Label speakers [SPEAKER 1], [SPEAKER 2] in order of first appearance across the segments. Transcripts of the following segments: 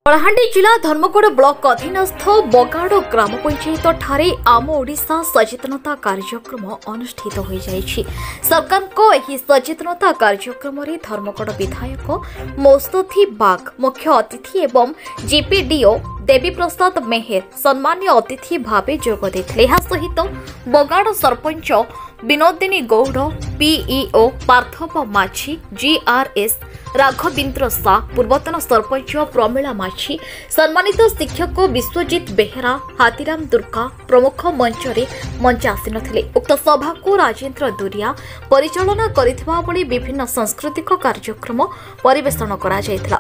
[SPEAKER 1] कलाहांडी जिला धर्मगढ़ ब्लॉक अधीनस्थ बगाड़ ग्राम पंचायत ठारे आम ओडिशा सचेतनता कार्यक्रम अनुष्ठित हो जाइछि। सरकार को एही सचेतनता कार्यक्रम रे धर्मगढ़ विधायक मौस्तुथी बाग मुख्य अतिथि एवं जीपीडीओ देवी प्रसाद मेहर सम्मान्य अतिथि भावे जोग देथिले। एहा सहित बगाड़ सरपंच विनोदिनी गौड़, पीईओ पार्थव माछी, जीआरएस राघवेन्द्र शाह, पूर्वतन सरपंच प्रमिला माछी, सम्मानित शिक्षक विश्वजित बेहेरा, हाथीराम दुर्गा प्रमुख मंच आसी नथिले। उक्त सभा को राजेन्द्र दुरिया परिचालना करिथिबा बळी विभिन्न सांस्कृतिक कार्यक्रम परिवेषण करा जायथिला।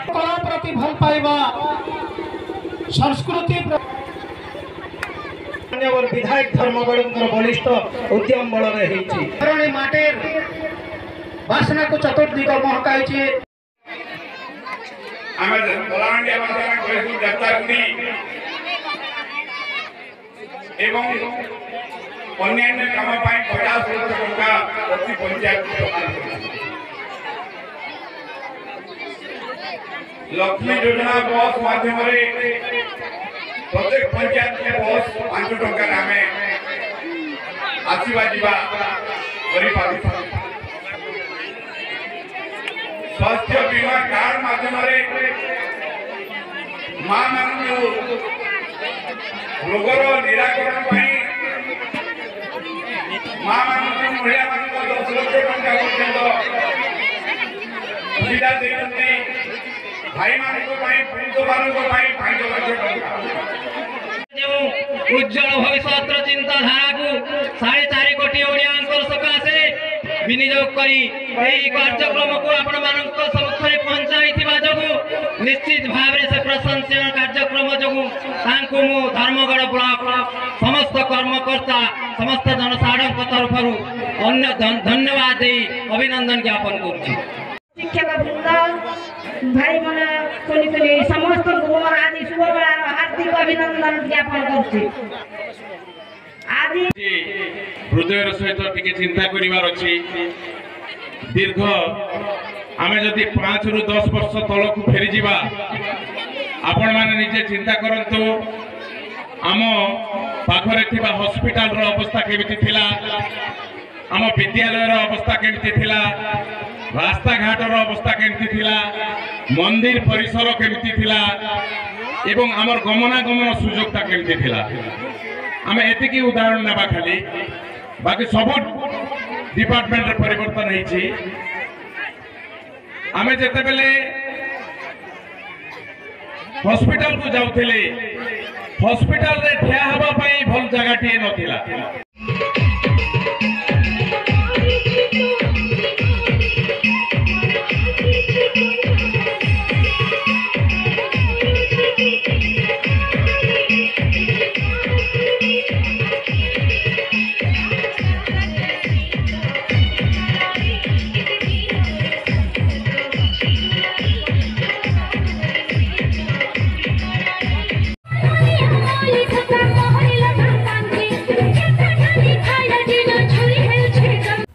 [SPEAKER 2] कला प्रति भल पाइबा संस्कृति विधायक धर्मगढ़ बलिष्ठ उद्यम बल रही माटेर वासना को चतुर्दिग महकाई
[SPEAKER 3] अन्य काम 50 लाख टका प्रति पंचायत लक्ष्मी योजना बस माध्यम प्रत्येक पंचायत के बस 5 टका आमे आसीबा जीवा करि पारि। स्वास्थ्य बीमा कार्ड माध्यम मां मानू रोगर निराकरण मां मानू महिला मान 10 लाख टका पर्यंत सुविधा देते। भाई मानक पुरुष मानक 5 लाख टका
[SPEAKER 4] उज्जवल भविष्य चिंताधारा को 4.5 कोटी ओडिया सकाशे विनियोग करी कार्यक्रम को आपण मानक सम्मुखरे पहुंचाइथिबा जगु निश्चित भाव से प्रशंसनीय कार्यक्रम जगु तांको मु धर्मगढ़ ब्लॉक समस्त कर्मकर्ता समस्त जनसाधारण तरफ अन्य धन्यवाद दे अभिनंदन ज्ञापन करूछि।
[SPEAKER 5] शिक्षक वृंद भाई मन कोनी समस्त मोर आदि शुभ बेला हार्दिक अभिनंदन ज्ञापन करूछि। आदि
[SPEAKER 3] हृदयर सहित टिके चिंता करिवार अछि। दीर्घ आमे जदि 5 रु 10 वर्ष तलक फेरी जिबा आपण माने निजे चिंता करंतु आम पाखरे थिबा हॉस्पिटल रो अवस्था केमिति थिला, आम विद्यालय रो अवस्था केमिति थिला, रास्ता घाट रो अवस्था केमिति थिला, मंदिर परिसर केमिति थिला एवं आमर गमनागमन सुयोगता केमिति थिला। आम एतिकी उदाहरण नेबा खाली बाकी सब डिपार्टमेंट रे परिवर्तन होईछि। आमे जेते बेले हॉस्पिटल को जाउथिले हॉस्पिटल रे ठिया हबा पई भल जगह नथिला।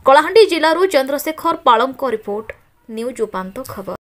[SPEAKER 1] कलाहांडी जिलारू चंद्रशेखर पालंक रिपोर्ट न्यूज उपांत खबर।